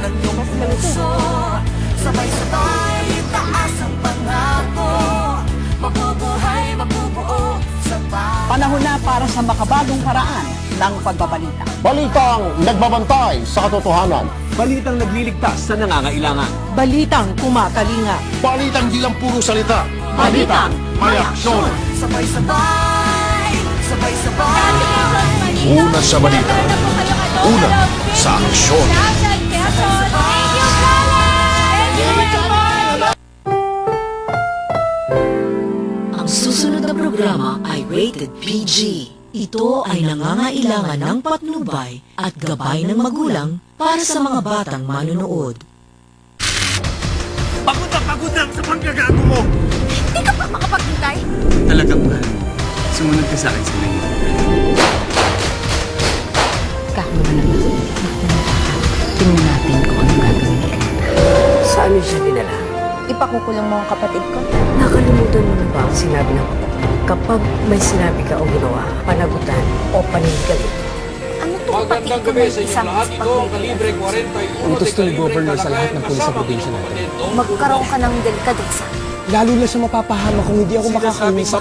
ng iyong puso. Sabay-sabay taas ang pangako, mabubuhay, mabubuo sa bayan. Panahon na para sa makabagong paraan ng pagbabalita. Balitang nagbabantay sa katotohanan. Balitang nagliligtas sa nangangailangan. Balitang kumakalinga. Balitang di lang puro salita. Balitang may aksyon. Sabay-sabay, sabay-sabay. Una sa balita. Una sa aksyon. Ang susunod na programa ay rated PG. Ito ay nangangailangan ng patnubay at gabay ng magulang para sa mga batang manunood. Pagod na sa panggagago mo! Hindi ka pa makapaghintay? Talagang mahal mo. Sumunod ka sa akin sa nangyay. Kahit na naman, tingnan natin kung anong gagawin ka. Saan niyo siya dinala? Ipakukulong mo ang kapatid ko. Nakalimutan mo na ba ang sinabi ng kapatid? Kapag may sinabi ka o ginawa, panagutan o paninigalit. Ano to kapatid ko na isang Utos to ni Governor sa lahat ng pulis sa probinsya natin. Magkaroon ka ng delikadesa. Lalo na sa mapapahamak kung hindi ako makakauwi sa